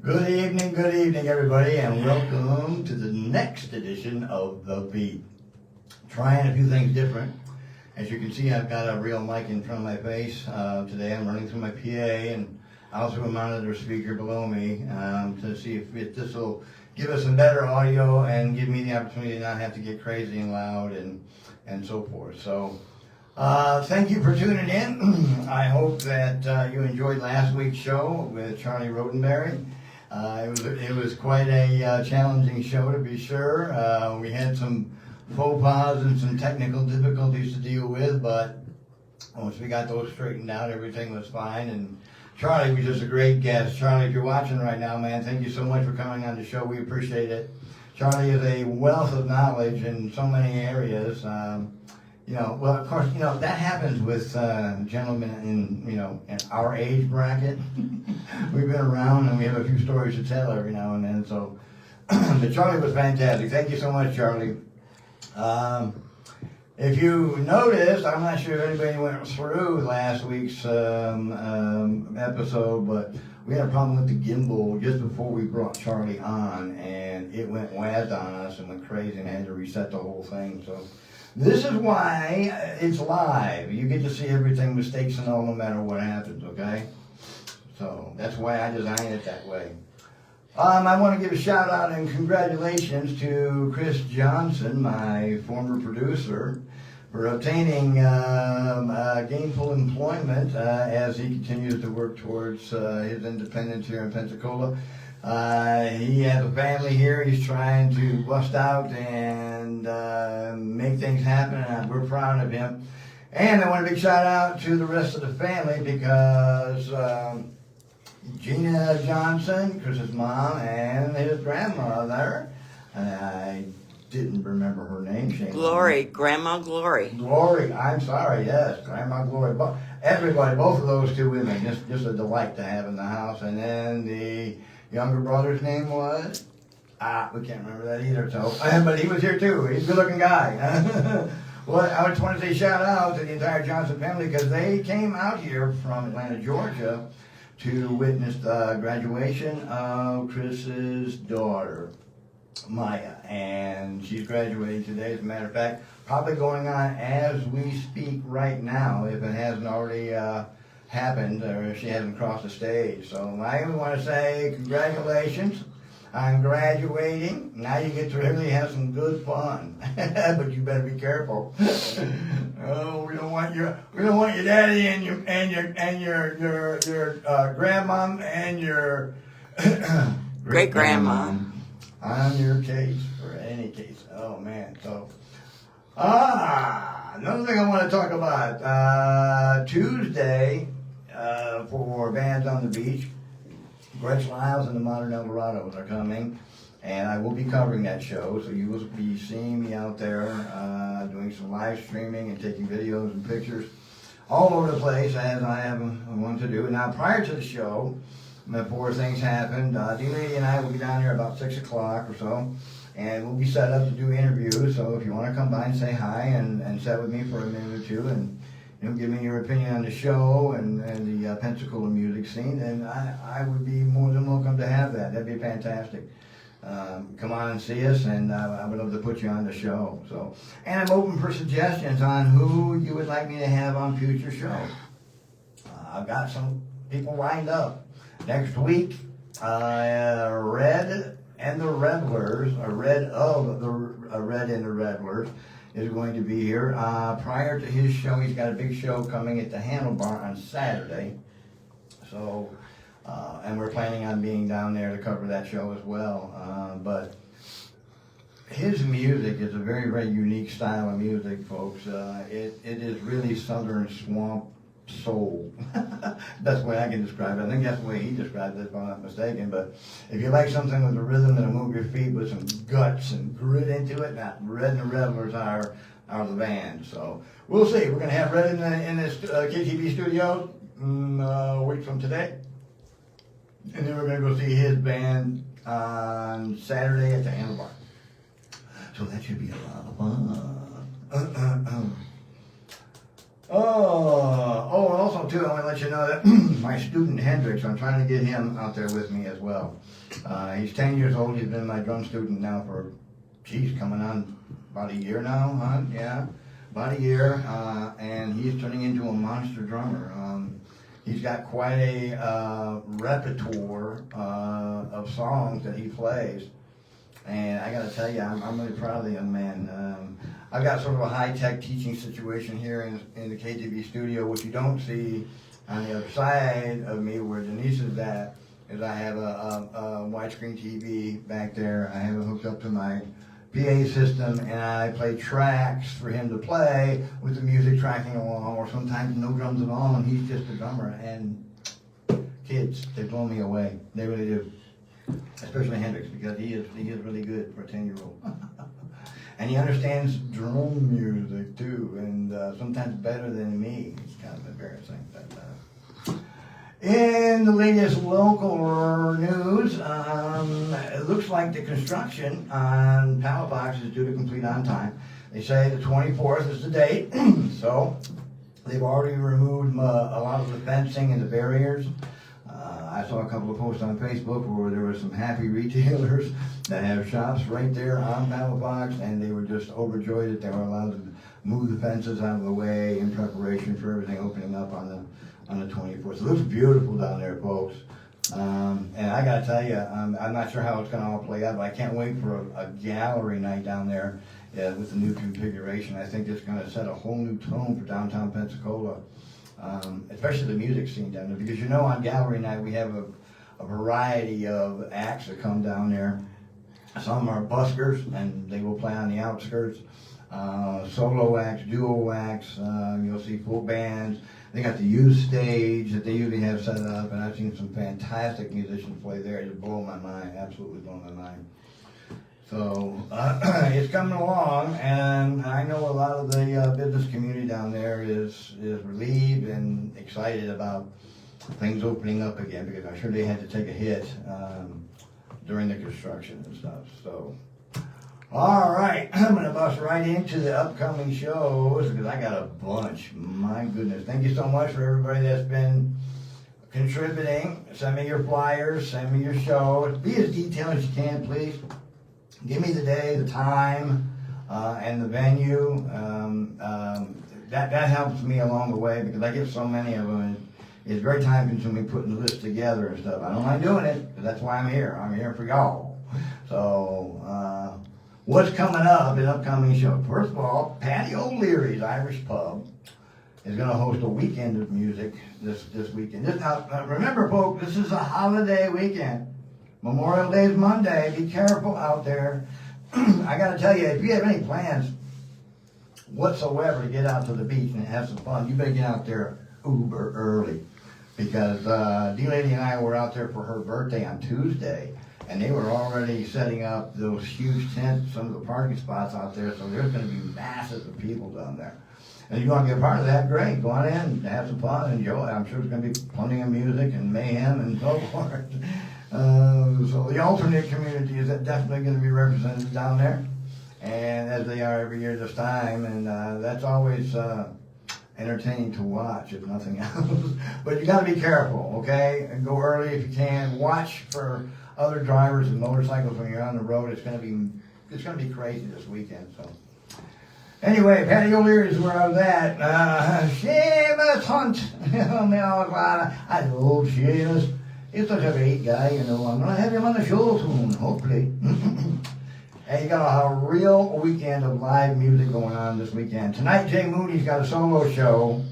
Good evening, everybody, and welcome to the next edition of The Beat. Trying a few things different. As you can see, I've got a real mic in front of my face. Today I'm running through my PA, and I also have a monitor speaker below me to see if this will give us some better audio and give me the opportunity to not have to get crazy and loud and so forth. So, thank you for tuning in. I hope that you enjoyed last week's show with Charlie Rodenberry. It was quite a challenging show, to be sure. We had some faux pas and some technical difficulties to deal with, but once we got those straightened out, everything was fine. And Charlie was just a great guest. Charlie, if you're watching right now, man, thank you so much for coming on the show. We appreciate it. Charlie is a wealth of knowledge in so many areas. Well, of course, that happens with gentlemen in our age bracket. We've been around and we have a few stories to tell every now and then. So, but Charlie was fantastic. Thank you so much, Charlie. If you noticed, I'm not sure if anybody went through last week's episode, but we had a problem with the gimbal just before we brought Charlie on, and it went whacked on us and went crazy and had to reset the whole thing. So. This is why it's live. You get to see everything, mistakes and all, no matter what happens, okay? So that's why I designed it that way. I want to give a shout out and congratulations to Chris Johnson, my former producer, for obtaining gainful employment as he continues to work towards his independence here in Pensacola. He has a family here. He's trying to bust out and make things happen, and we're proud of him. And I want a big shout out to the rest of the family because Gina Johnson, Chris's mom, and his grandmother, I didn't remember her name. Glory, Grandma Glory. Glory, I'm sorry, yes, Grandma Glory. Everybody, both of those two women, just a delight to have in the house. And then the younger brother's name was? We can't remember that either. So, but he was here too. He's a good-looking guy. Well, I just want to say shout out to the entire Johnson family because they came out here from Atlanta, Georgia, to witness the graduation of Chris's daughter, Maya, and she's graduating today. As a matter of fact, probably going on as we speak right now, if it hasn't already happened or if she hasn't crossed the stage. So I want to say congratulations on graduating. Now you get to really have some good fun, but you better be careful. Oh, we don't want your daddy and your grandmom and your great grandma on your case for any case. Oh man, so another thing I want to talk about Tuesday for Bands on the Beach. Gretchen Lyles and the Modern Eldorados are coming, and I will be covering that show, so you will be seeing me out there doing some live streaming and taking videos and pictures all over the place as I have one to do. Now, prior to the show, before things happened, D-Lady and I will be down here about 6 o'clock or so, and we'll be set up to do interviews, so if you want to come by and say hi and chat with me for a minute or two and give me your opinion on the show and the Pensacola music scene, and I would be more than welcome to have that. That'd be fantastic. Come on and see us, and I would love to put you on the show. So, and I'm open for suggestions on who you would like me to have on future shows. I've got some people lined up. Next week, Red and the Revelers, Red and the Revelers, is going to be here. Prior to his show, he's got a big show coming at the Handlebar on Saturday. So, and we're planning on being down there to cover that show as well. But his music is a very, very unique style of music, folks. It is really southern swamp soul. That's the way I can describe it. I think that's the way he described it, if I'm not mistaken. But if you like something with a rhythm that'll move your feet with some guts and grit into it, now Red and the Revelers are the band. So we'll see. We're going to have Red in this KTV studio a week from today. And then we're going to go see his band on Saturday at the Handlebar. So that should be a lot of fun. Oh, and also too, I want to let you know that my student Hendrix, I'm trying to get him out there with me as well. He's 10 years old. He's been my drum student now for, coming on about a year now, huh? Yeah, about a year. And he's turning into a monster drummer. He's got quite a repertoire of songs that he plays. And I got to tell you, I'm really proud of the young man. I've got sort of a high-tech teaching situation here in the KTV studio, which you don't see on the other side of me where Denise is at, is I have a widescreen TV back there. I have it hooked up to my PA system, and I play tracks for him to play with the music tracking along, or sometimes no drums at all, and he's just a drummer. And kids, they blow me away. They really do. Especially Hendrix, because he is really good for a 10-year-old. And he understands drum music too, and sometimes better than me. It's kind of embarrassing. But in the latest local news, it looks like the construction on Pallet Box is due to complete on time. They say the 24th is the date, so they've already removed a lot of the fencing and the barriers. I saw a couple of posts on Facebook where there were some happy retailers that have shops right there on Pallet Box, and they were just overjoyed that they were allowed to move the fences out of the way in preparation for everything opening up on the 24th. So it looks beautiful down there, folks. And I gotta tell you, I'm not sure how it's gonna all play out, but I can't wait for a gallery night down there with the new configuration. I think it's gonna set a whole new tone for downtown Pensacola. Especially the music scene down there, because you know on gallery night we have a variety of acts that come down there. Some are buskers and they will play on the outskirts. Solo acts, duo acts, you'll see full bands. They got the youth stage that they usually have set up, and I've seen some fantastic musicians play there. It blow my mind, absolutely blow my mind. So it's coming along, and I know a lot of the business community down there is relieved and excited about things opening up again, because I'm sure they had to take a hit during the construction and stuff. So, all right, I'm going to bust right into the upcoming shows, because I got a bunch. My goodness. Thank you so much for everybody that's been contributing. Send me your flyers, send me your shows. Be as detailed as you can, please. Give me the day, the time, and the venue. That helps me along the way, because I get so many of them, and it's very time consuming putting the list together and stuff. I don't mind doing it, because that's why I'm here. I'm here for y'all. So, what's coming up in upcoming shows? First of all, Patty O'Leary's Irish Pub is going to host a weekend of music this weekend. Now, remember, folks, this is a holiday weekend. Memorial Day is Monday. Be careful out there. I got to tell you, if you have any plans whatsoever to get out to the beach and have some fun, you better get out there uber early, because D-Lady and I were out there for her birthday on Tuesday, and they were already setting up those huge tents, some of the parking spots out there, so there's going to be masses of people down there. And if you want to be a part of that, great. Go on in and have some fun, enjoy. I'm sure there's going to be plenty of music and mayhem and so forth. So the alternate community is definitely going to be represented down there, and as they are every year this time, and that's always entertaining to watch, if nothing else. But you got to be careful, okay? And go early if you can. Watch for other drivers and motorcycles when you're on the road. It's going to be crazy this weekend. So anyway, Patty O'Leary's where I was at. Seamus Hunt. I love Seamus. He's such a great guy, you know. I'm going to have him on the show soon, hopefully. And you got a real weekend of live music going on this weekend. Tonight, Jay Moody's got a solo show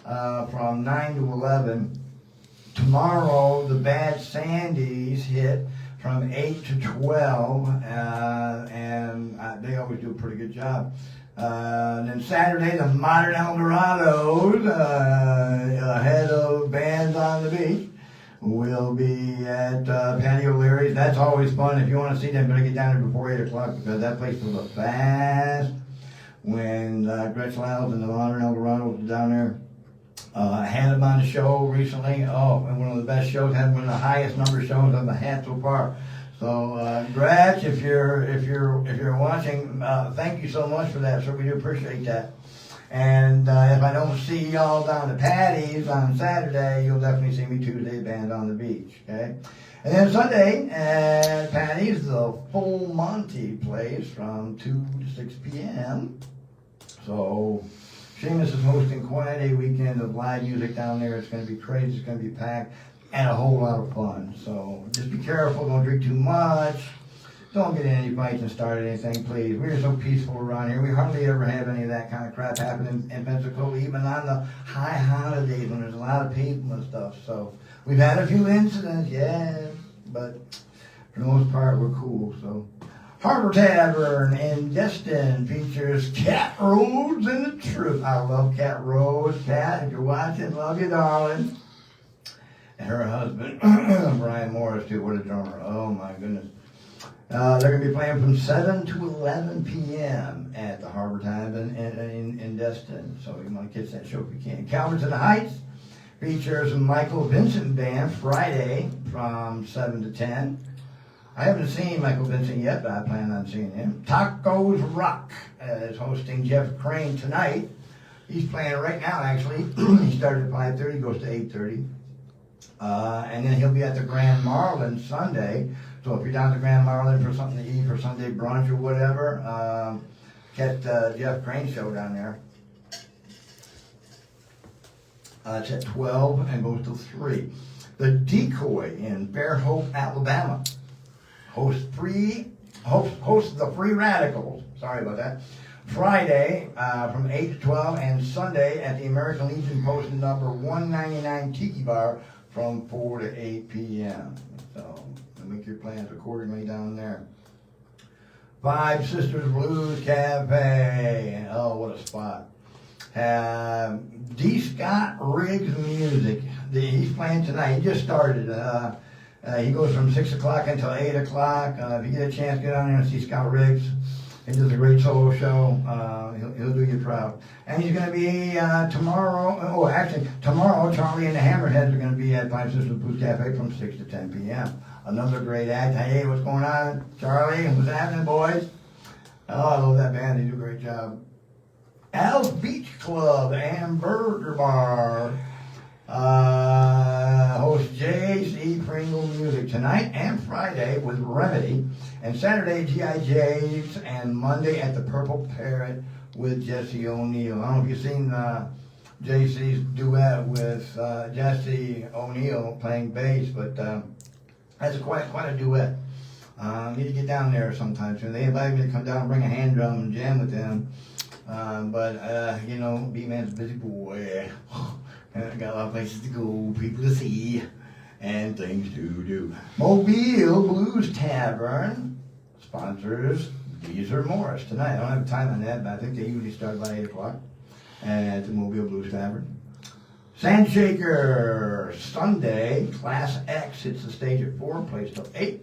from 9 to 11. Tomorrow, the Bad Sandies hit from 8 to 12. And they always do a pretty good job. And then Saturday, the Modern Eldorados, ahead of Bands on the Beach, will be at Patty O'Leary's. That's always fun. If you want to see them, better get down there before 8 o'clock, because that place will look fast. When Gretchen Lyles and the Modern Eldorados are down there, I had them on the show recently. Oh, and one of the best shows, had one of the highest number of shows I've had so far. So, Gretch, if you're watching, thank you so much for that. So we do appreciate that. And if I don't see y'all down at Patty's on Saturday, you'll definitely see me Tuesday band on the beach, okay? And then Sunday at Patty's, the Full Monty plays from 2 to 6 p.m. So Seamus is hosting quite a weekend of live music down there. It's going to be crazy. It's going to be packed and a whole lot of fun. So just be careful. Don't drink too much. Don't get in any fights and start anything, please. We're so peaceful around here. We hardly ever have any of that kind of crap happen in Pensacola, even on the high holidays when there's a lot of people and stuff. So we've had a few incidents, yes, but for the most part, we're cool. So Harbor Tavern in Destin features Cat Rose and the Truth. I love Cat Rose. Cat, if you're watching, love you, darling. And her husband, Brian Morris, too. What a drummer. Oh, my goodness. They're going to be playing from 7 to 11 p.m. at the Harbor Tavern in Destin. So you want to catch that show if you can. Calverton Heights features Michael Vincent Band Friday from 7 to 10. I haven't seen Michael Vincent yet, but I plan on seeing him. Tacos Rock is hosting Jeff Crane tonight. He's playing right now, actually. He started at 5:30, goes to 8:30. And then he'll be at the Grand Marlin Sunday. So if you're down to Grand Marlin for something to eat for Sunday brunch or whatever, catch Jeff Crane show down there. It's at 12 and goes till 3. The Decoy in Fairhope, Alabama hosts the Free Radicals. Sorry about that. Friday from 8 to 12 and Sunday at the American Legion Post number 199 Tiki Bar from 4 to 8 p.m. So make your plans accordingly down there. Five Sisters Blues Cafe. Oh, what a spot. D. Scott Riggs Music. He's playing tonight. He just started. He goes from 6 o'clock until 8 o'clock. If you get a chance, get down there and see Scott Riggs. He does a great solo show. He'll do you proud. And he's going to be tomorrow, Charlie and the Hammerheads are going to be at Five Sisters Blues Cafe from 6 to 10 p.m. Another great act. Hey, what's going on? Charlie, what's happening, boys? Oh, I love that band. They do a great job. Al's Beach Club and Burger Bar hosts J.C. Pringle Music tonight and Friday with Remedy, and Saturday G.I.J.'s, and Monday at the Purple Parrot with Jesse O'Neill. I don't know if you've seen J.C.'s duet with Jesse O'Neill playing bass, but that's quite a duet. Need to get down there sometime soon. They invited me to come down and bring a hand drum and jam with them. But B-Man's a busy boy. Got a lot of places to go, people to see, and things to do. Mobile Blues Tavern sponsors Geezer Morris tonight. I don't have time on that, but I think they usually start about 8 o'clock at the Mobile Blues Tavern. Sandshaker Sunday, Class X hits the stage at 4, plays till 8.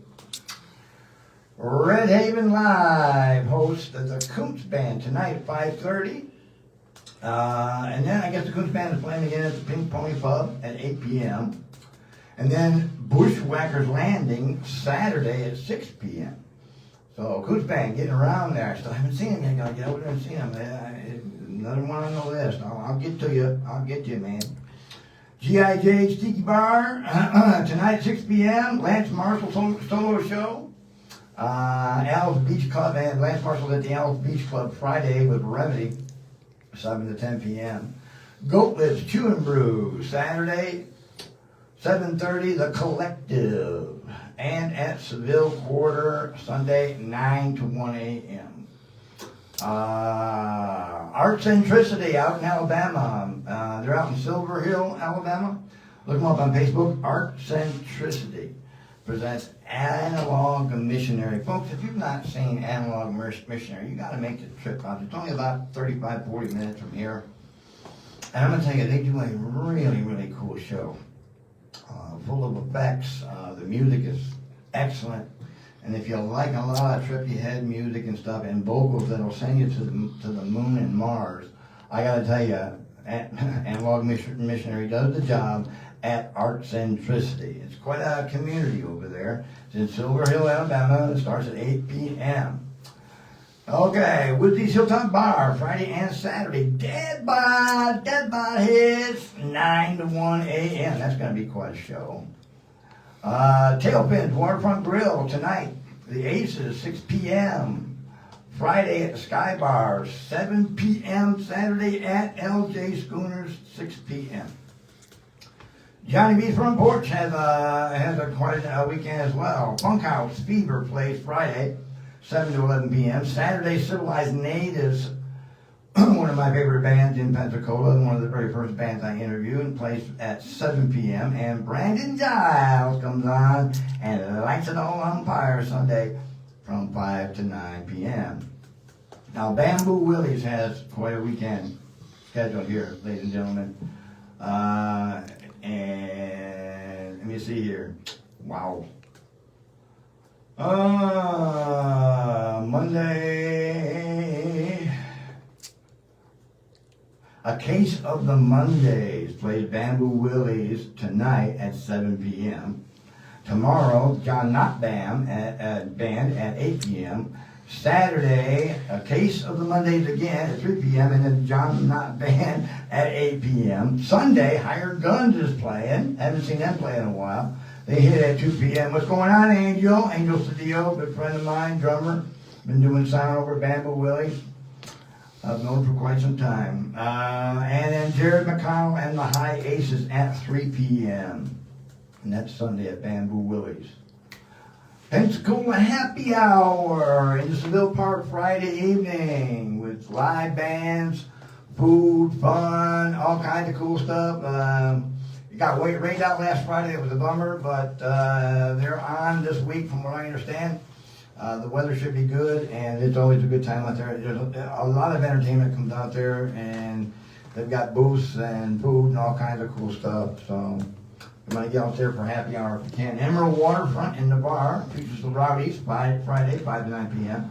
Red Haven Live hosts the Koontz Band tonight at 5:30. And then I guess the Koontz Band is playing again at the Pink Pony Pub at 8 p.m. And then Bushwhackers Landing Saturday at 6 p.m. So Koontz Band getting around there. I still haven't seen him yet. Gotta get over there and see him. Another one on the list. I'll get to you. I'll get to you, man. G.I.J.'s Tiki Bar tonight at 6 p.m. Lance Marshall solo show. Al's Beach Club and Lance Marshall at the Al's Beach Club Friday with Remedy, 7 to 10 p.m. Goatless Chew and Brew Saturday, 7:30. The Collective, and at Seville Quarter Sunday, 9 to 1 a.m. Art Centricity out in Alabama. They're out in Silver Hill, Alabama. Look them up on Facebook. Art Centricity presents Analog Missionary. Folks, if you've not seen Analog Missionary, you got to make the trip out. It's only about 35, 40 minutes from here. And I'm going to tell you, they do a really, really cool show. Full of effects. The music is excellent. And if you like a lot of trippy head music and stuff and vocals that'll send you to the moon and Mars, I got to tell you, Analog Missionary does the job at Art Centricity. It's quite a community over there. It's in Silver Hill, Alabama. It starts at 8 p.m. Okay, Woodsy's Hilltop Bar, Friday and Saturday. Dead by hits, 9 to 1 a.m. That's going to be quite a show. Tailpins Waterfront Grill tonight. The Aces, 6 p.m. Friday at the Sky Bar, 7 p.m. Saturday at LJ Schooners, 6 p.m. Johnny B's Front Porch has quite a weekend as well. Bunkhouse Fever plays Friday, 7 to 11 p.m. Saturday, Civilized Natives, one of my favorite bands in Pensacola, one of the very first bands I interviewed, and plays at 7 p.m. And Brandon Giles comes on and lights it all on fire Sunday from 5 to 9 p.m. Now, Bamboo Willie's has quite a weekend scheduled here, ladies and gentlemen. And let me see here. Wow. Monday. A Case of the Mondays plays Bamboo Willie's tonight at 7 p.m. Tomorrow, John Not Band at 8 p.m. Saturday, A Case of the Mondays again at 3 p.m. and then John Not Band at 8 p.m. Sunday, Hired Guns is playing. Haven't seen them play in a while. They hit at 2 p.m. What's going on, Angel? Angel Cedillo, good friend of mine, drummer. Been doing sound over at Bamboo Willie's. I've known for quite some time. And then Jared McConnell and the High Aces at 3 p.m. And that's Sunday at Bamboo Willie's. Pensacola Happy Hour in the Seville Park Friday evening with live bands, food, fun, all kinds of cool stuff. It got rained out last Friday. It was a bummer, but they're on this week from what I understand. The weather should be good, and it's always a good time out there. There's a lot of entertainment comes out there, and they've got booths and food and all kinds of cool stuff. So you want to get out there for happy hour if you can. Emerald Waterfront in the bar features the Rowdies Friday, 5 to 9 p.m.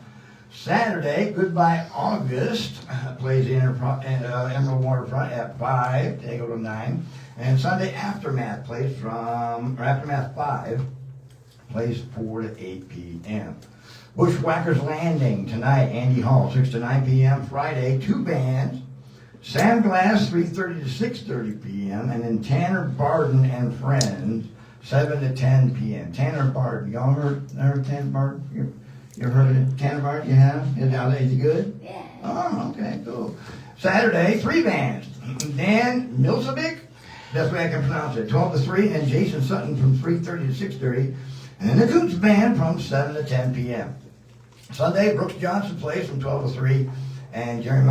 Saturday, Goodbye August plays the Emerald Waterfront at 5, they go to 9. And Sunday, Aftermath plays Aftermath 5 plays 4 to 8 p.m. Bushwhackers Landing tonight, Andy Hall, 6 to 9 p.m. Friday, 2 bands. Sam Glass, 3:30 to 6:30 p.m. And then Tanner Barden and Friends, 7 to 10 p.m. Tanner Barden, y'all heard Tanner Barden? You heard of Tanner Barden? You have? Is he good? Yeah. Oh, okay, cool. Saturday, 3 bands. Dan Milzovic, best way I can pronounce it, 12 to 3, and Jason Sutton from 3:30 to 6:30. And then the Coots Band from 7 to 10 p.m. Sunday, Brooks Johnson plays from 12 to 3, and Jeremy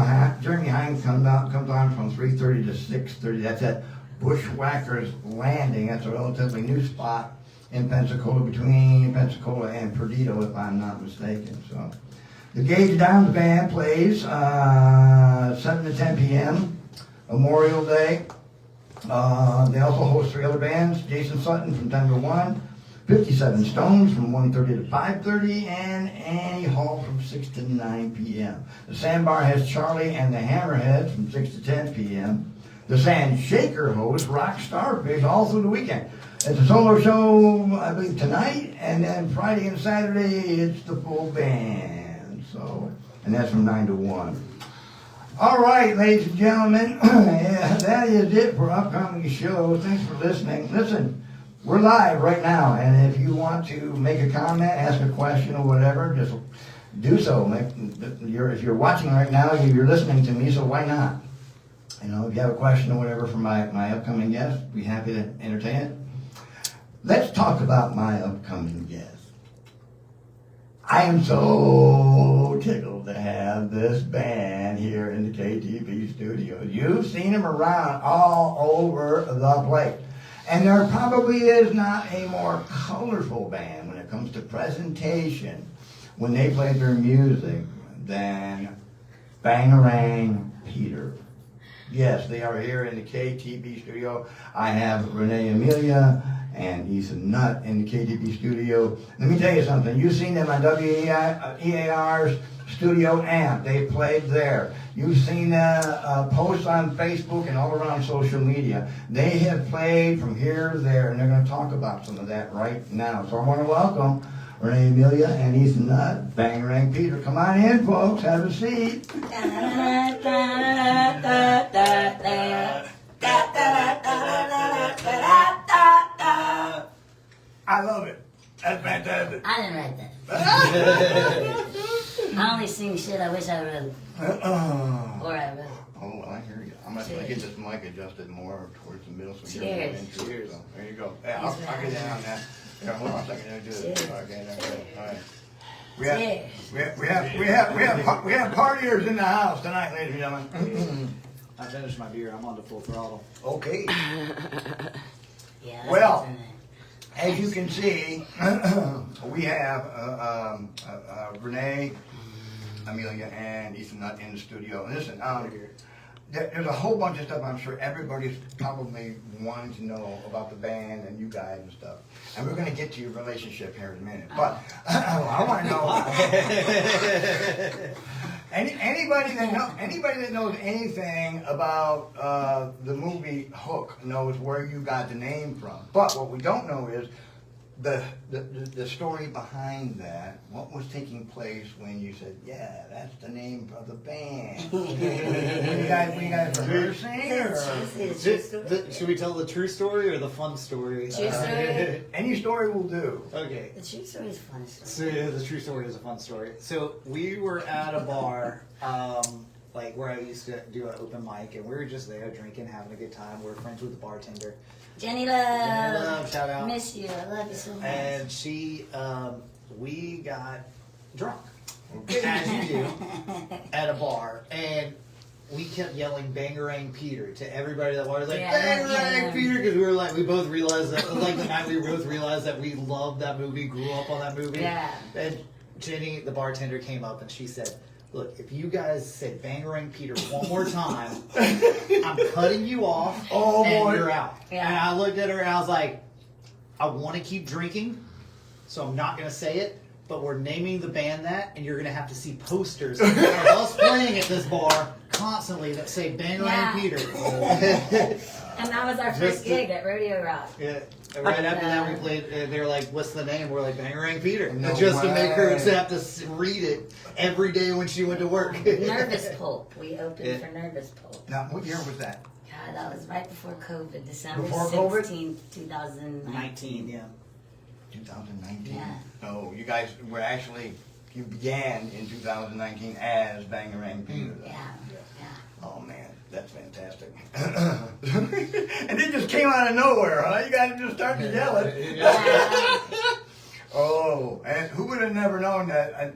Hines comes on from 3:30 to 6:30. That's at Bushwhackers Landing. That's a relatively new spot in Pensacola, between Pensacola and Perdido, if I'm not mistaken. So, the Gage Downs Band plays 7 to 10 p.m. Memorial Day. They also host 3 other bands: Jason Sutton from 10 to 1. 57 Stones from 1:30 to 5:30, and Annie Hall from 6 to 9 p.m. The Sandbar has Charlie and the Hammerheads from 6 to 10 p.m. The Sand Shaker hosts Rock Starfish all through the weekend. It's a solo show, I believe, tonight, and then Friday and Saturday it's the full band. So, and that's from 9 to 1. All right, ladies and gentlemen, yeah, that is it for upcoming shows. Thanks for listening. Listen. We're live right now, and if you want to make a comment, ask a question, or whatever, just do so. If you're watching right now, you're listening to me, so why not? You know, if you have a question or whatever for my upcoming guest, be happy to entertain it. Let's talk about my upcoming guest. I am so tickled to have this band here in the KTP studios. You've seen them around all over the place. And there probably is not a more colorful band when it comes to presentation when they play their music than Bangarang Peter. Yes, they are here in the KTP studio. I have Renee Amelia and Ethan Nutt in the KTP studio. Let me tell you something. You've seen them on WEAR's Studio Amp. They played there. You've seen posts on Facebook and all around social media. They have played from here to there, and they're going to talk about some of that right now. So I want to welcome Renee Amelia, and Ethan Nutt, Bangarang Peter. Come on in, folks. Have a seat. I love it. That's fantastic. I didn't write that. I only sing shit I wish I wrote. Or I wrote. Oh, well, I hear you. I'm going to get this mic adjusted more towards the middle so you're Cheers. into it. So, there you go. Yeah, I'll get down on that. Yeah, hold on a second. Let me do this. Cheers. Okay, that's good. All right. Cheers. We have partiers in the house tonight, ladies and gentlemen. I finished my beer. I'm on to full throttle. Okay. Yeah, that's Well, what's in there. as you can see, we have Renee, Amelia, and Ethan Nutt in the studio. Listen, there's a whole bunch of stuff I'm sure everybody's probably wanting to know about the band and you guys and stuff. And we're going to get to your relationship here in a minute. But I want to know anybody that knows anything about the movie Hook knows where you got the name from. But what we don't know is the story behind that. What was taking place when you said, "Yeah, that's the name of the band"? Were you guys rehearsing? Should we tell the true story or the fun story? True story. Any story will do. Okay. The true story is fun. So the true story is a fun story. So we were at a bar, like where I used to do an open mic, and we were just there drinking, having a good time. We were friends with the bartender. Jenny Love. Shout out. Miss you. I love you so much. And she, we got drunk, as you do, at a bar, and we kept yelling "Bangarang Peter" to everybody that was like "Bangarang Peter" because we both realized that, like the night we both realized that we loved that movie, grew up on that movie. Yeah. And Jenny, the bartender, came up and she said, "Look, if you guys say Bangarang Peter one more time, I'm cutting you off and you're out." Yeah. And I looked at her and I was like, "I want to keep drinking, so I'm not going to say it, but we're naming the band that, and you're going to have to see posters of us playing at this bar constantly that say Bangarang Peter." And that was our first gig at Rodeo Rock. Yeah. And right after that, we played. They were like, "What's the name?" We're like, "Bangarang Peter," No just to make her way. have to read it every day when she went to work. Nervous Pulp. We opened for Nervous Pulp. Now, what year was that? God, that was right before COVID, December Before COVID? 16th, 2019. 19, yeah. 2019. Yeah. So you guys were you began in 2019 as Bangarang Peter. Yeah. Oh man, that's fantastic. And it just came out of nowhere, huh? You guys just started yelling. Oh, and who would have never known that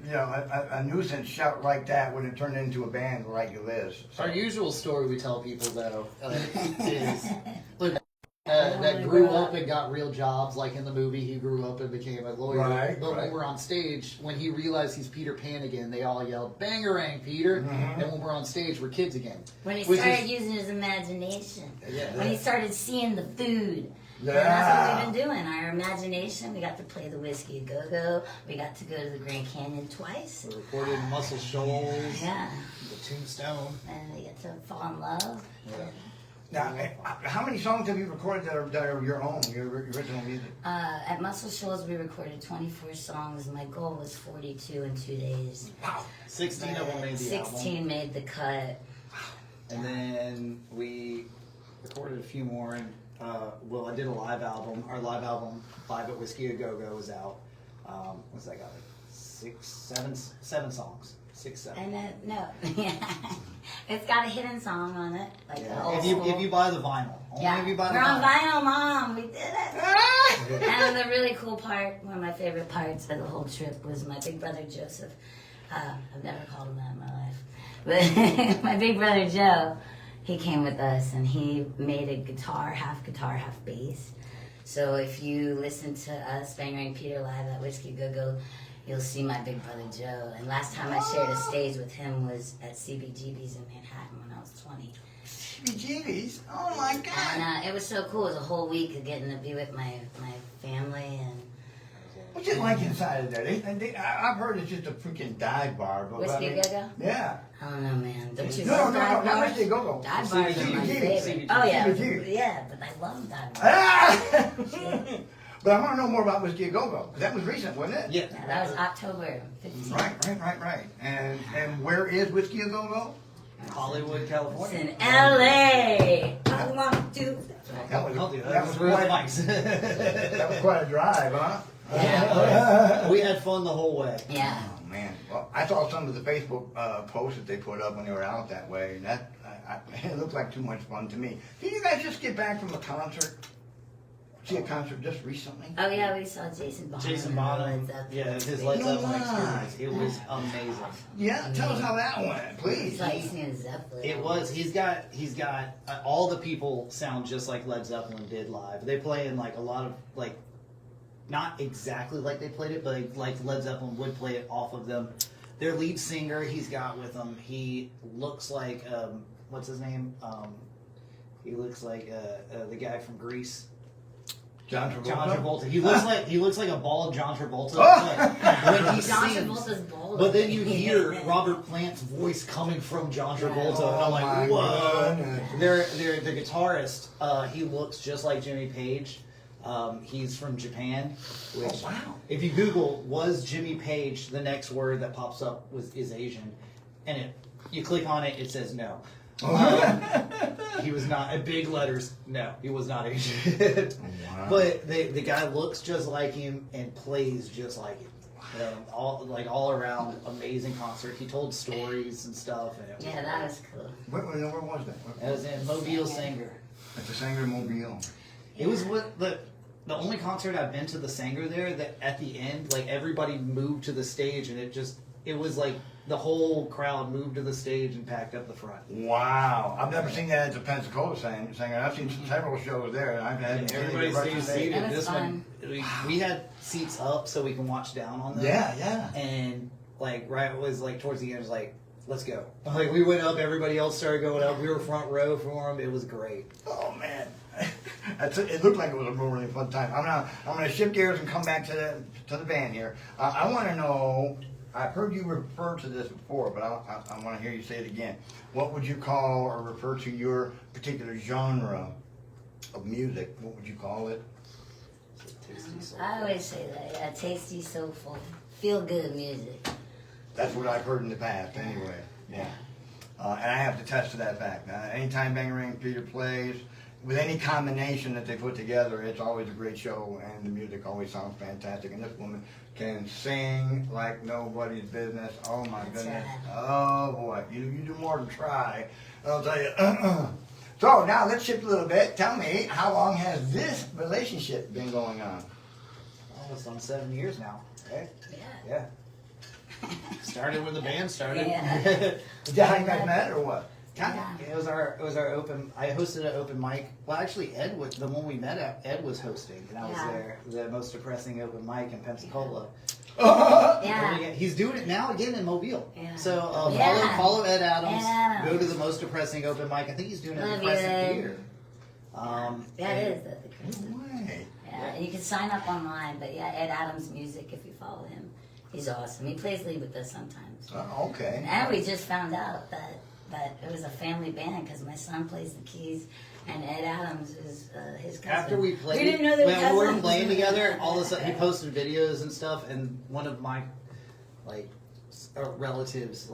a nuisance shout like that would have turned into a band like this? So. Our usual story we tell people though is that grew up and got real jobs. Like in the movie, he grew up and became a lawyer. Right, but right. when we're on stage, when he realized he's Peter Pan again, they all yelled "Bangarang Peter!" Mm-hmm. And when we're on stage, we're kids again. When he Which started is- using his imagination. Yeah. When he started seeing the food. Yeah. And that's what we've been doing. Our imagination. We got to play the Whiskey a Go-Go. We got to go to the Grand Canyon twice. We recorded in Muscle Shoals, Yeah. the Tombstone. And we get to fall in love. Yeah. Now, how many songs have you recorded that are your own, your original music? At Muscle Shoals, we recorded 24 songs. My goal was 42 in 2 days. Wow. 16 of them made the 16 album. made the cut. And then we recorded a few more, and I did a live album. Our live album, Live at Whiskey a Go-Go, was out. What's that got? Like 7 songs. 6, 7. And no, it's got a hidden song on it, like the Yeah. old If school. you buy the vinyl, only Yeah, if you buy the we're on vinyl. vinyl, Mom. We did it. And the really cool part, one of my favorite parts of the whole trip, was my big brother Joseph. I've never called him that in my life, but my big brother Joe, he came with us and he made a guitar, half bass. So if you listen to us, Bangarang Peter live at Whiskey Go-Go, you'll see my big brother Joe. And last time I shared a stage with him was at CBGB's in Manhattan when I was 20. CBGB's? Oh my God. And it was so cool. It was a whole week of getting to be with my family and What's it like inside of there? I've heard it's just a freaking dive bar. But Whiskey I mean, Go-Go? Yeah. I don't know, man. Don't you No, love no, dive no, bars? Whiskey Go-Go. Dive bars are my CBGB. favorite. Oh yeah, CBGB. yeah, but I love dive bars. Ah! But I want to know more about Whiskey A Go-Go, because that was recent, wasn't it? Yeah. Yeah, that was October 15th. Right. And where is Whiskey A Go-Go? Hollywood, It's California. in LA. I want to. That was Mics. that was quite a drive, huh? Yeah. We had fun the whole way. Yeah. Oh man! Well, I saw some of the Facebook posts that they put up when they were out that way, and that it looked like too much fun to me. Did you guys just get back from a concert? See a concert just recently? Oh yeah, we saw Jason Bonham. Jason Bonham, yeah, his Led Zeppelin experience. It was amazing. Yeah, tell us how that went, please. It's like seeing Zeppelin. It was. He's got all the people sound just like Led Zeppelin did live. They play in like a lot of like, not exactly like they played it, but like Led Zeppelin would play it off of them. Their lead singer he's got with them, he looks like what's his name? He looks like the guy from Grease. John Travolta. John Travolta. He looks like a bald John Travolta. Oh! When he John sings. Travolta's bold. But then you hear Robert Plant's voice coming from John Travolta, and I'm my like, whoa. goodness. The guitarist, he looks just like Jimmy Page. He's from Japan. Which, Oh, wow. if you Google "was Jimmy Page," the next word that pops up is Asian, and you click on it, it says no. He was not, in big letters, no, he was not Asian. Wow. But the guy looks just like him and plays just like him. All around amazing concert. He told stories and stuff. And it was Yeah, that was cool. Where was that? It was in Mobile Sanger. At the Sanger Mobile. It was the only concert I've been to the Sanger there that at the end, like everybody moved to the stage and it was like the whole crowd moved to the stage and packed up the front. Wow. I've never seen that at the Pensacola Sanger. I've seen several shows there. And I've had Everybody stays seated. That was This fun. one, we had seats up so we can watch down on them. Yeah. And like right it was like towards the end, it was like, let's go. Like we went up, everybody else started going up. We were front row for them. It was great. Oh man. It looked like it was a really fun time. I'm gonna shift gears and come back to the band here. I want to know. I've heard you refer to this before, but I want to hear you say it again. What would you call or refer to your particular genre of music? What would you call it? I always say that. Yeah, tasty, soulful, feel good music. That's what I've heard in the past, anyway. Yeah. And I have to test to that fact. Anytime Bangarang Peter plays, with any combination that they put together, it's always a great show, and the music always sounds fantastic. And this woman can sing like nobody's business. Oh my That's goodness. right. Oh boy, you do more than try. I'll tell you. So now let's shift a little bit. Tell me, how long has this relationship been going on? Almost on 7 years now. Right? Yeah. Yeah. Started when the band started. Yeah. Is that how you guys met, or what? Yeah. It was our open. I hosted an open mic. Well, actually, Ed was the one we met at. Ed was hosting, and I was Yeah. there. The most depressing open mic in Pensacola. Yeah. He's doing it now again in Mobile. Yeah. So Yeah. follow Ed Adams. Ed Adams. Go to the most depressing open mic. I think he's doing it Love in you, Crescent Ed. Theater. Yeah, it is. The Crescent. No way. Yeah, and you can sign up online, but yeah, Ed Adams Music, if you follow him, he's awesome. He plays lead with us sometimes. Okay. And we just found out that it was a family band because my son plays the keys and Ed Adams is his cousin. After we played, we didn't know they were when we were cousins. playing together, all of a sudden he posted videos and stuff, and one of my relatives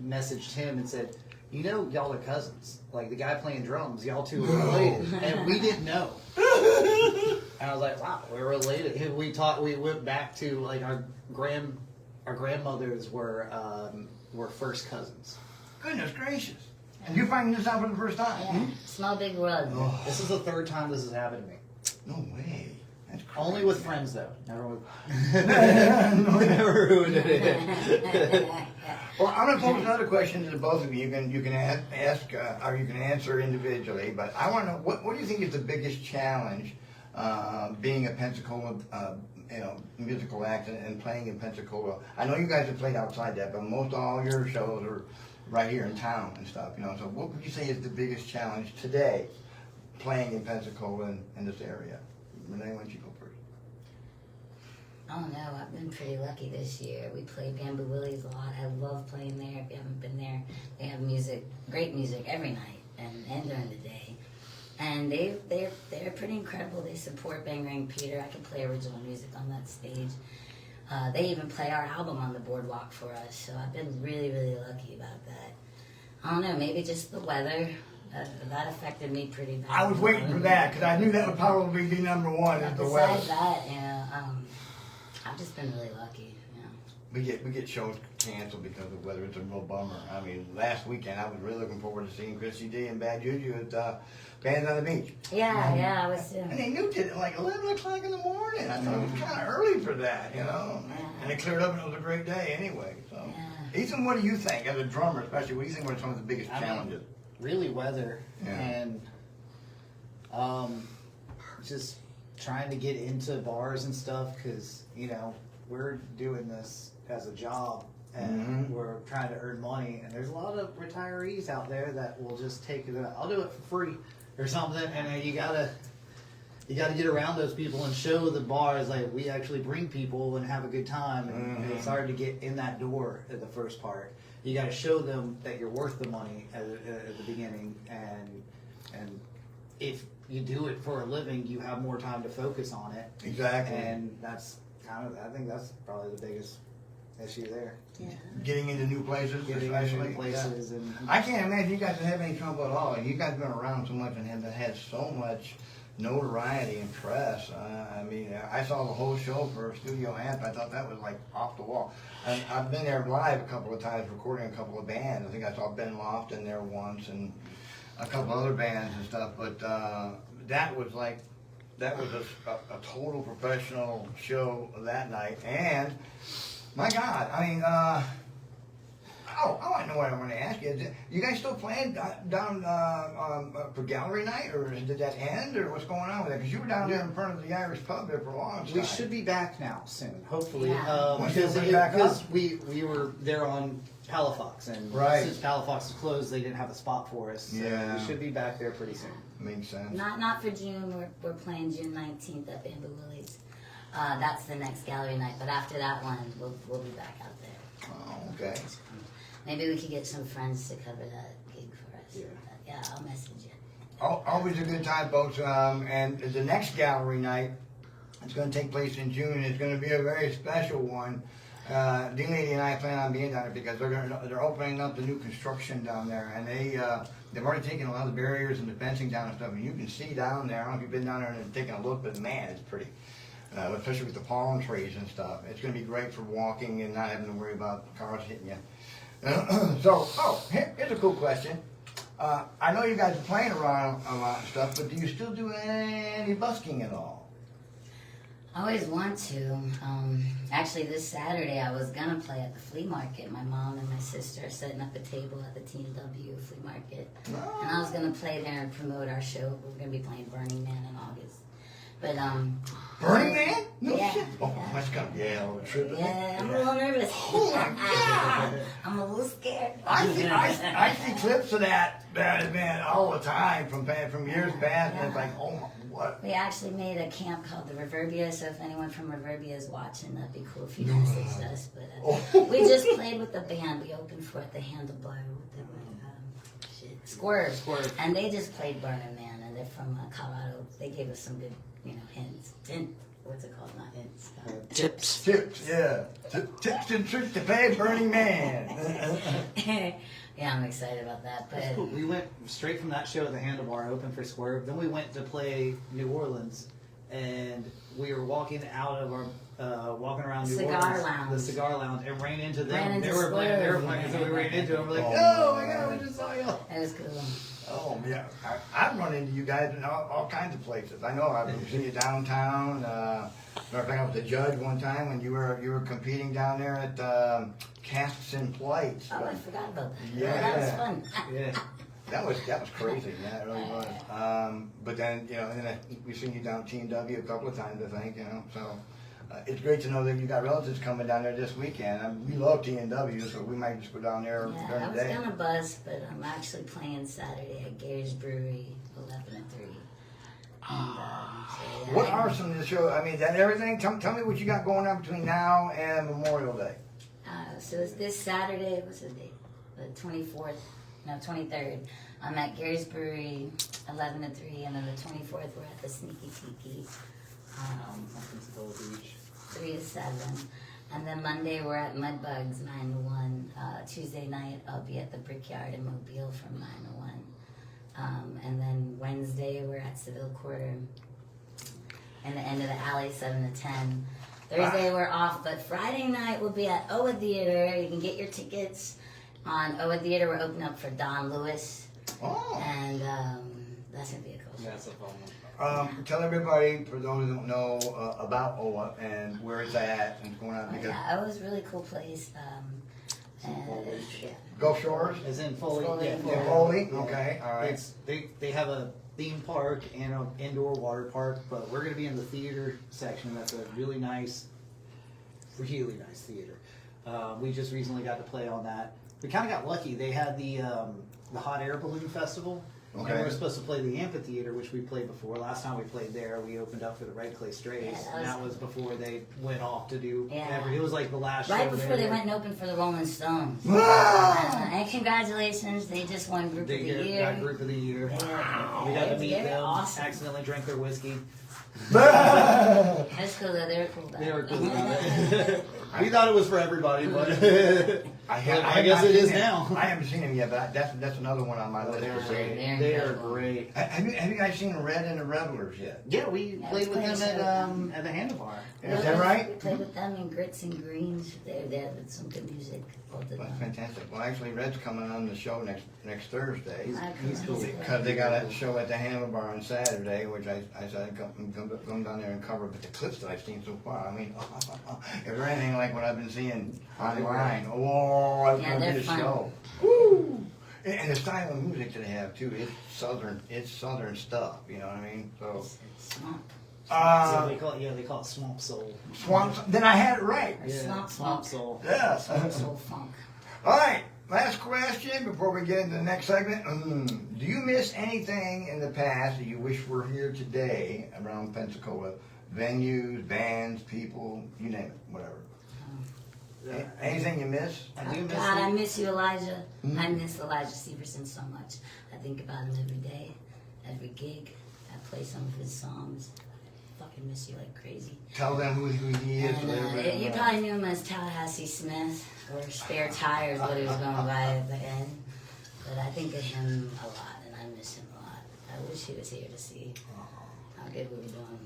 messaged him and said, "You know, y'all are cousins. Like the guy playing drums, y'all two are related," and we didn't know. And I was like, "Wow, we're related." And we went back to like our grandmothers were first cousins. Goodness gracious. And you're finding this out for the first time? Yeah, small big world. Oh, This is the third time this has happened to me. no way. That's crazy. Only with friends though. Never with. Never ruined it. Well, I'm going to pose another question to the both of you. You can ask or you can answer individually. But I want to know what do you think is the biggest challenge being a Pensacola musical act and playing in Pensacola? I know you guys have played outside that, but most all your shows are right here in town and stuff. So what would you say is the biggest challenge today playing in Pensacola in this area? Renee, why don't you go first? Oh no, I've been pretty lucky this year. We play Bamboo Willie's a lot. I love playing there. If you haven't been there, they have music, great music every night and during the day. And they're pretty incredible. They support Bangarang Peter. I can play original music on that stage. They even play our album on the boardwalk for us. So I've been really, really lucky about that. I don't know, maybe just the weather. That affected me pretty bad. I was waiting for that because I knew that would probably be number one. Is the weather. Besides that, I've just been really lucky. We get shows canceled because of weather. It's a real bummer. I mean, last weekend I was really looking forward to seeing Chrissy D and Bad Juju at Bands on the Beach. Yeah, I was too. And they knew it at like 11 o'clock in the morning. I thought it was kind of early for that, you know. Yeah. And it cleared up and it was a great day anyway. So, Yeah. Ethan, what do you think as a drummer, especially? What do you think were some of the biggest challenges? Really weather Yeah. and just trying to get into bars and stuff because we're doing this as a job and we're trying to earn money and there's a lot of retirees out there that will just take it. I'll do it for free or something, and you gotta get around those people and show the bars like we actually bring people and have a good time. And it's hard to get in that door at the first part. You got to show them that you're worth the money at the beginning, and if you do it for a living, you have more time to focus on it. Exactly. And that's I think that's probably the biggest issue there. Yeah. Getting into new places, Getting especially. into new places and I can't imagine you guys have any trouble at all. You guys have been around so much and have had so much notoriety and press. I mean, I saw the whole show for Studio Amp. I thought that was like off the wall. And I've been there live a couple of times recording a couple of bands. I think I saw Ben Loft in there once and a couple other bands and stuff. But that was a total professional show that night. And my God, I mean, I know what I want to ask you. You guys still playing down for gallery night, or did that end, or what's going on with that? Because you were down there in front of the Irish pub there for a long time. we should be back now soon, hopefully. Yeah. Because we were there on Palafox, and Right. since Palafox is closed, they didn't have a spot for us. So Yeah. we should be back there pretty soon. Makes sense. Not for June. We're playing June 19th at Bamboo Willie's. That's the next gallery night. But after that one, we'll be back out there. Oh, okay. Maybe we could get some friends to cover that gig for us. Yeah. Yeah, I'll message you. Always a good time, folks. And the next gallery night, it's going to take place in June. It's going to be a very special one. Dean Lady and I plan on being down there because they're opening up the new construction down there, and they've already taken a lot of the barriers and the fencing down and stuff. And you can see down there. I don't know if you've been down there and taken a look, but man, it's pretty. Especially with the palm trees and stuff. It's going to be great for walking and not having to worry about cars hitting you. Here's a cool question. I know you guys are playing around a lot and stuff, but do you still do any busking at all? I always want to. Actually, this Saturday I was gonna play at the flea market. My mom and my sister are setting up a table at the T&W flea market, and I was gonna play there and promote our show. We're gonna be playing Burning Man in August. But Burning Man? No Yeah, shit. Oh, yeah. that's gonna be a hell of a trip. isn't it? yeah, I'm a little nervous. Oh my God! I'm a little scared. I see clips of that event all the time from years past, and it's like, oh my, what? We actually made a camp called the Reverbia, so if anyone from Reverbia is watching, that'd be cool if you messaged us. But we just played with the band. We opened for it, the Handlebar, Swerve. And they just played Burning Man, and they're from Colorado. They gave us some good, hints. What's it called? Not hints. Tips. Tips, yeah. Tips and tricks to play Burning Man. Yeah, I'm excited about that. But That's cool. We went straight from that show at the Handlebar, open for Swerve. Then we went to play New Orleans, and we were walking out of our walking around New Cigar Orleans, lounge. the cigar lounge, and ran into them. Ran into they were Swerve. playing, so we ran into them. We're like, Oh, oh my God, we just saw you. it was cool. Oh yeah, I've run into you guys in all kinds of places. I know I've seen you downtown. Matter of fact, I was a judge one time when you were competing down there at Casts and Plates. Oh, I forgot about that. Yeah. That was fun. Yeah. That was crazy. Yeah, it really was. But then and then we've seen you down T&W a couple of times, I think. So. It's great to know that you got relatives coming down there this weekend. We love T&W, so we might just go down there Yeah, during I the was day. gonna buzz, but I'm actually playing Saturday at Gary's Brewery, 11 and 3. And, so, yeah, What are some of the shows? I mean, that everything. Tell me what you got going on between now and Memorial Day. So it's this Saturday. What's the date? The 23rd. I'm at Gary's Brewery, 11 to 3, and then the 24th we're at the Sneaky Tiki, Beach. 3 to 7. And then Monday we're at Mudbugs, 9 to 1. Tuesday night I'll be at the Brickyard in Mobile from 9 to 1. And then Wednesday we're at Seville Quarter. And the end of the alley, 7 to 10. Thursday we're off, but Friday night we'll be at Oa Theater. You can get your tickets on Oa Theater. We're opening up for Don Lewis. Oh. And that's going to be a cool show. That's a fun one. Tell everybody, for those who don't know, about OWA and where it's at and what's going on. Because Yeah, it was a really cool place. And, yeah. Gulf Shores, As in Foley. Foley. Yeah, Yeah. Foley. Yeah. Okay, all right. They have a theme park and an indoor water park, but we're going to be in the theater section. That's a really nice theater. We just recently got to play on that. We kind of got lucky. They had the hot air balloon festival. Okay. And we were supposed to play the amphitheater, which we played before. Last time we played there, we opened up for the Red Clay Strays, Yeah, and that was before they went off to do. Yeah. It was like the last Right show before they there. went and opened for the Rolling Stones. Wow. And congratulations, they just won Group They of the got Year. Group of the Year. Yeah. We got to meet They're them. awesome. Accidentally drank their whiskey. That's cool though, they were cool. They were cool about it. We thought it was for everybody, but I guess not it is seen now. I haven't seen him yet, but that's another one on my list to see. They're They are incredible. great. Have you guys seen Red and the Revelers yet? Yeah, we Yeah, played we with played them a at show the Handlebar. Is that right? We played with them in Grits and Greens. They had some good music both of That's them. fantastic. Well, actually, Red's coming on the show next Thursday. He's cool. Because they got a show at the Handlebar on Saturday, which I said I'd come down there and cover. But the clips that I've seen so far, I mean, if they're anything like what I've been seeing online, oh, it's Yeah, gonna be they're the fun. show. Woo! And the style of music that they have too, it's southern stuff. You know what I mean? So, It's Swamp. So they call it Swamp Soul. swamp. Then I had it right. Swamp Swamp Funk. Soul. Yeah. Soul Funk. All right, last question before we get into the next segment. Do you miss anything in the past that you wish were here today around Pensacola? Venues, bands, people, you name it, whatever. Anything you miss? I do miss God, I them. miss you, Elijah. Mhm. I miss Elijah Severson so much. I think about him every day, every gig. I play some of his songs. I fucking miss you like crazy. Tell them who he is. so And, everybody you knows. probably knew him as Tallahassee Smith or Spare Tires, what he was going by at the end. But I think of him a lot, and I miss him a lot. I wish he was here to see how good we were doing.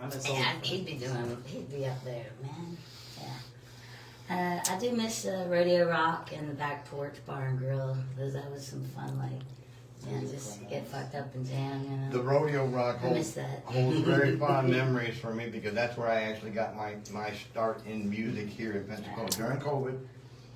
I miss Yeah, he'd be up there, man. Yeah. I do miss Rodeo Rock and the Back Porch Bar and Grill. That was some fun, like, just get fucked up and jam, you know. The Rodeo Rock I holds miss that. very fond memories for me because that's where I actually got my start in music here in Pensacola during COVID.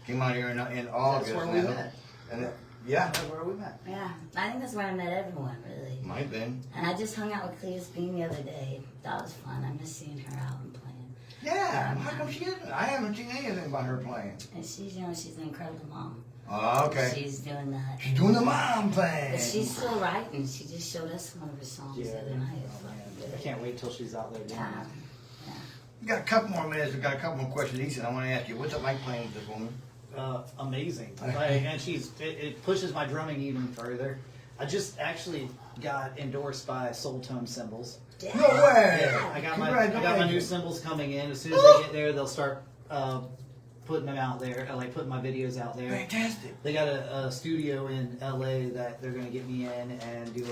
Came out here in August. where we met. And yeah, That's where we met. Yeah, I think that's where I met everyone, really. might have been. And I just hung out with Cleus Bean the other day. That was fun. I miss seeing her out and playing. Yeah, how come she isn't? I haven't seen anything about her playing. And she's, she's an incredible mom. Oh, okay. She's doing that. She's doing the mom thing. But she's still writing. She just showed us one of her songs the other night. It's Oh, man. fucking good. I can't wait till she's out there doing Yeah. that. We got a couple more minutes. We got a couple more questions. Ethan, I want to ask you, what's it like playing with this woman? Amazing. And it pushes my drumming even further. I just actually got endorsed by Soul Tone Cymbals. No way! I got my new Congratulations. cymbals coming in. As soon as they get there, they'll start putting them out there, like putting my videos out there. Fantastic. They got a studio in LA that they're gonna get me in and do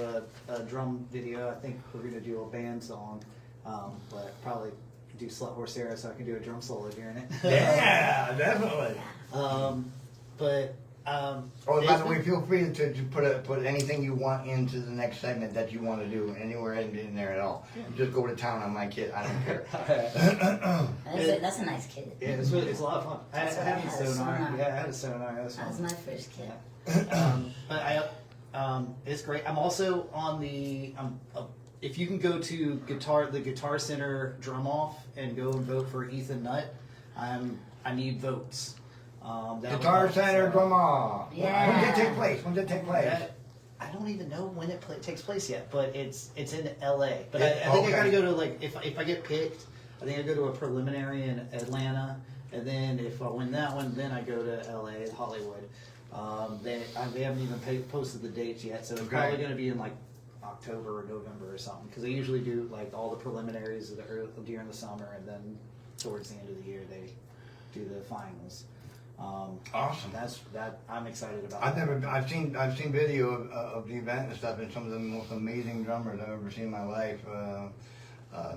a drum video. I think we're gonna do a band song, but probably do Slut Horse Era so I can do a drum solo during it. Yeah, definitely. Oh, by the way, feel free to put anything you want into the next segment that you want to do anywhere in there at all. Just go to town on my kid. I don't care. That's a nice kid. Yeah, it's a lot of fun. I That's what I had a had, sonar. sonar. Yeah, I had a sonar. That was That was fun. my first kid. It's great. I'm also on the. If you can go to the Guitar Center drum off and go and vote for Ethan Nutt, I need votes. Guitar Center, drum off. Yeah. When did it take place? I don't even know when it takes place yet, but it's in LA. But Yeah, I think okay. I gotta go to, like, if I get picked, I think I go to a preliminary in Atlanta, and then if I win that one, then I go to LA, Hollywood. They haven't even posted the dates yet, so it's Okay. probably going to be in like October or November or something. Because they usually do like all the preliminaries during the summer, and then towards the end of the year they do the finals. Awesome. I'm excited about. I've seen video of the event and stuff, and some of the most amazing drummers I've ever seen in my life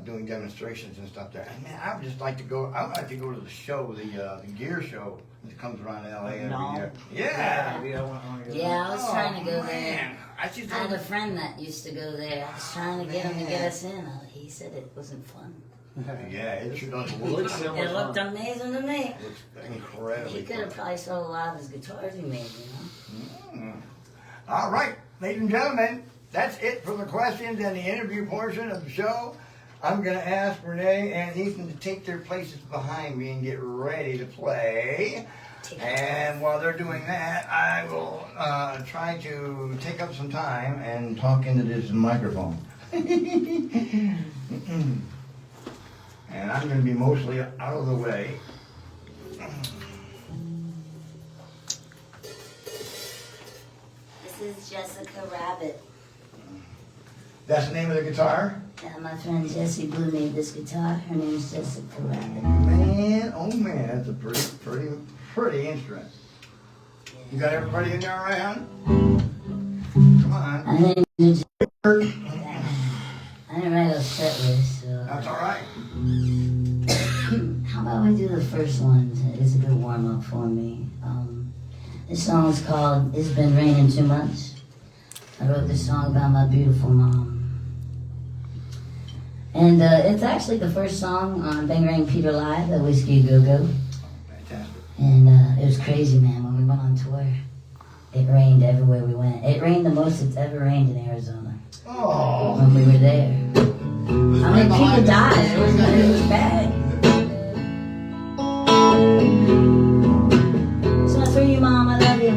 doing demonstrations and stuff there. And man, I would just like to go. I would like to go to the show, the gear show that comes around LA every year. Yeah. Yeah, I was trying to go there. Man. I I had a friend that used to go there. I was trying to get him to get us in. He said it wasn't fun. Yeah, it sure does It look. looks so much It looked fun. amazing to me. It looks incredibly. He could have cool. probably sold a lot of his guitars he made, All right, ladies and gentlemen, that's it for the questions and the interview portion of the show. I'm going to ask Renee and Ethan to take their places behind me and get ready to play. And while they're doing that, I will try to take up some time and talk into this microphone. And I'm going to be mostly out of the way. This is Jessica Rabbit. That's the name of the guitar? Yeah, my friend Jessie Blue made this guitar. Her name's Jessica Rabbit. Man, oh man, that's a pretty instrument. You got everybody in there all right, hon? Come on. I didn't write a set list, so. That's all right. How about we do the first one? It's a good warm up for me. This song's called It's Been Raining Too Much. I wrote this song about my beautiful mom. And it's actually the first song on Bangarang Peter Live at Whiskey Go Go. Fantastic. And it was crazy, man. When we went on tour, it rained everywhere we went. It rained the most it's ever rained in Arizona Oh. when we were there. How many people died? It was bad. It's not for you, Mom. I love you.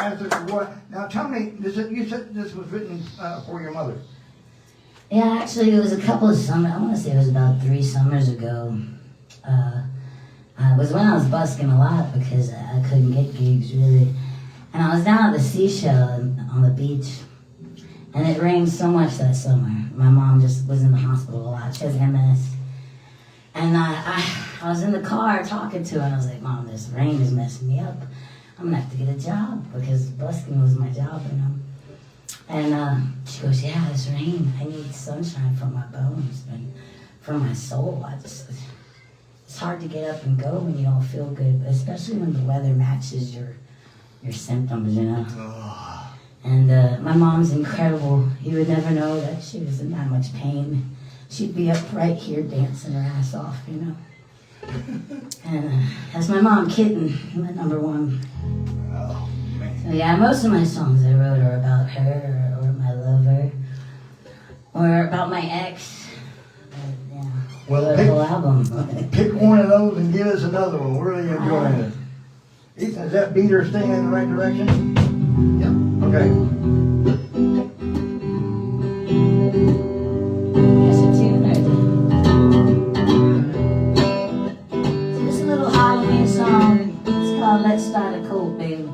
fantastic. What? Now tell me, you said this was written for your mother. Yeah, actually, it was a couple of summers. I want to say it was about 3 summers ago. It was when I was busking a lot because I couldn't get gigs really. And I was down at the seashell on the beach. And it rained so much that summer. My mom just was in the hospital a lot. She has MS. And I was in the car talking to her, and I was like, Mom, this rain is messing me up. I'm going to have to get a job because busking was my job, you know. And she goes, yeah, this rain, I need sunshine for my bones and for my soul. It's hard to get up and go when you don't feel good, but especially when the weather matches your symptoms, you know. And my mom's incredible. You would never know that she was in that much pain. She'd be up right here dancing her ass off, you know. And that's my mom, Kitten, my number one. Oh, man. So yeah, most of my songs I wrote are about her or my lover or about my ex. Yeah. Well, the whole album. Pick one of those and give us another one. We're really enjoying it. Ethan, is that beater staying in the right direction? Yep. Okay. Yes, a tune or so this is a little Halloween song. It's called Let's Start a Cult, Baby.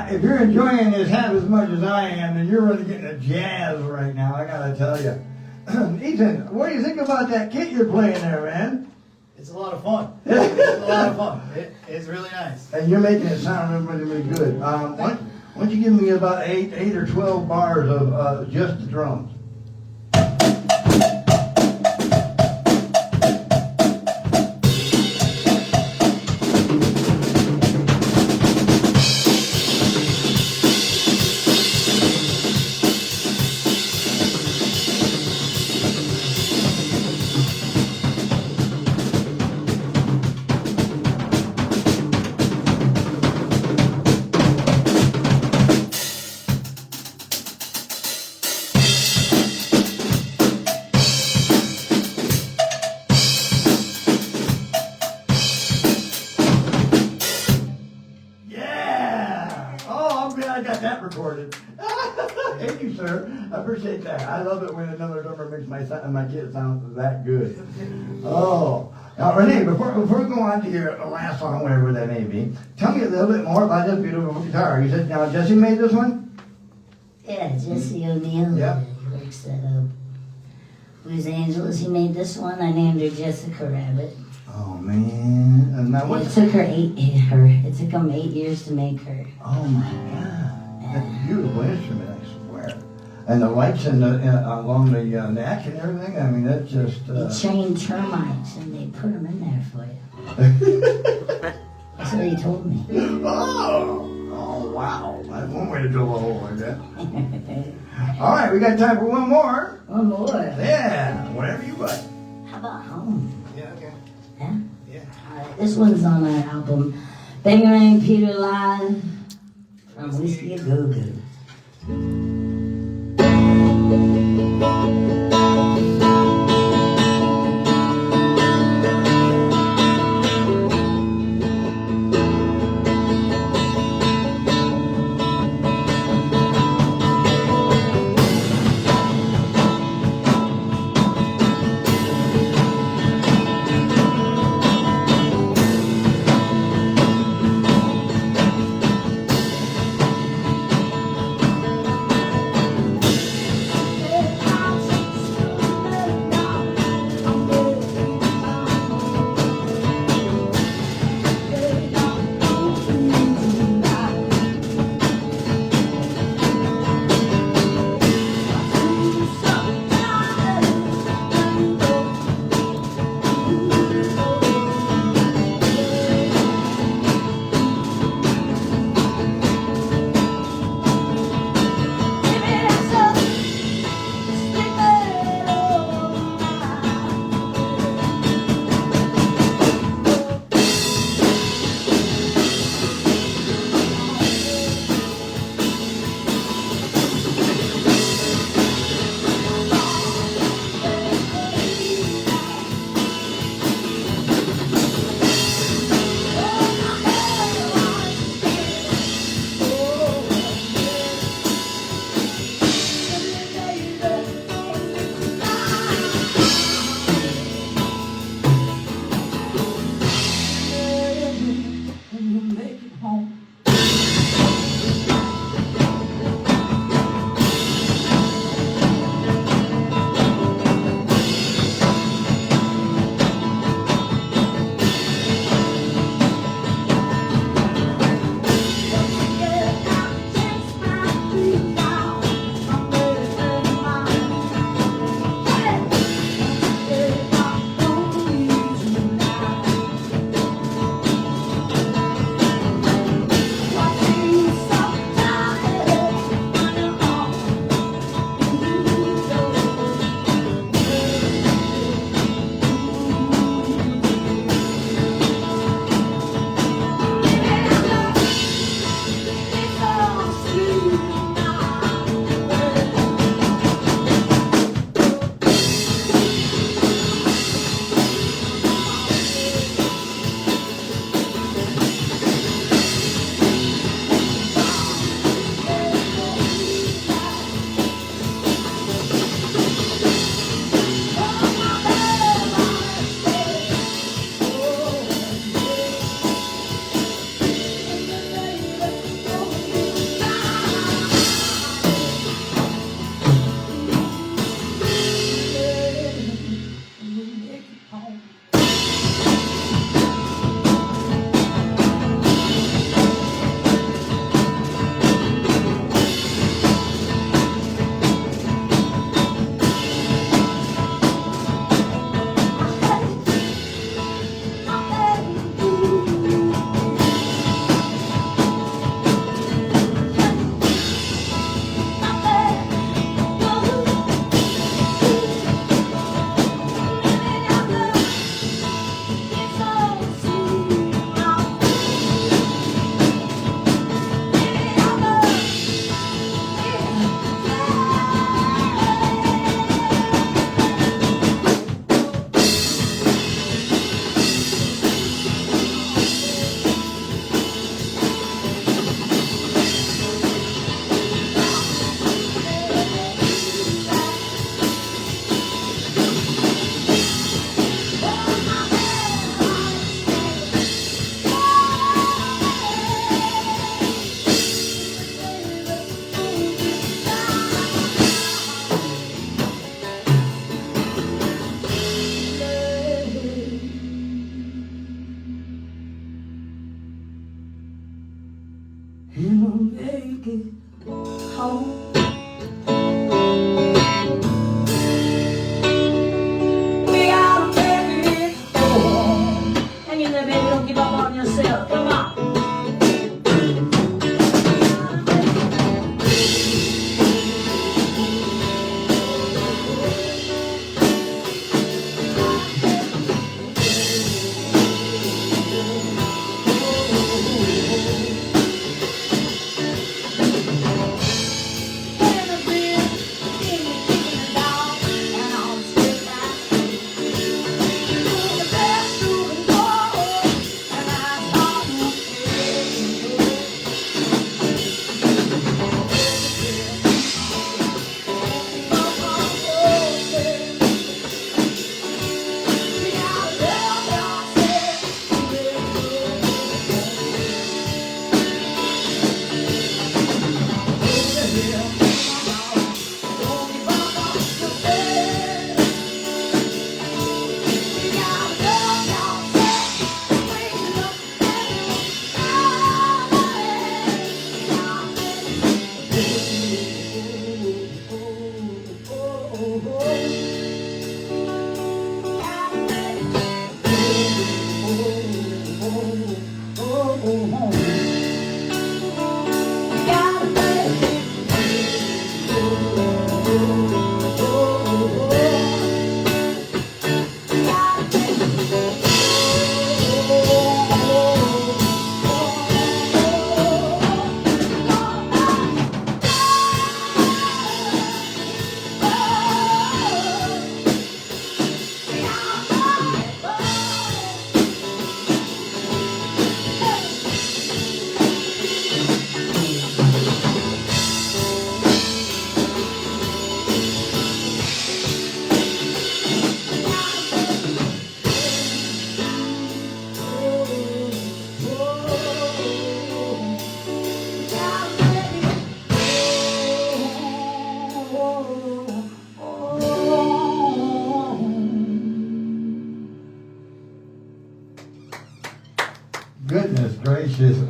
If you're enjoying this half as much as I am, then you're really getting a jazz right now, I gotta tell you. Ethan, what do you think about that kit you're playing there, man? It's a lot of fun. It's a lot of fun. It's really nice. And you're making it sound really, really good. Why don't you give me about 8 or 12 bars of just the drums? I got that recorded. Thank you, sir. I appreciate that. I love it when another drummer makes my kid sound that good. Oh. Now, Renee, before we go on to your last song, whatever that may be, tell me a little bit more about this beautiful guitar. You said now Jesse made this one? Yeah, Jesse O'Neill. Yep. Works that up. Los Angeles. He made this one. I named her Jessica Rabbit. Oh man! And now It what's? took it took him 8 years to make her. Oh my God! That's a beautiful instrument, I swear. And the lights along the neck and everything. I mean, that's just. He trained termites and they put them in there for you. That's what he told me. Oh, wow. That's one way to drill a hole like that. All right, we got time for one more. One more. Yeah, whatever you like. How about home? Yeah, okay. Yeah? Yeah. Alright, this one's on our album. Bangarang Peter Live from Whiskey A Go Go.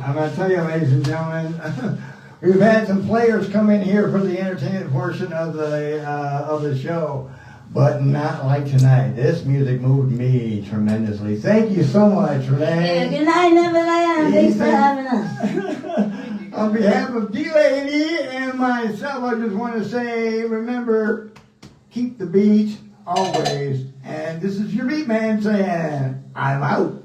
I'm going to tell you, ladies and gentlemen, we've had some players come in here for the entertainment portion of the show, but not like tonight. This music moved me tremendously. Thank you so much, Renee. Yeah, good night, Neverland. Thanks for having us. On behalf of D-Lady and myself, I just want to say, remember, keep the beat always. And this is your beat man saying, I'm out.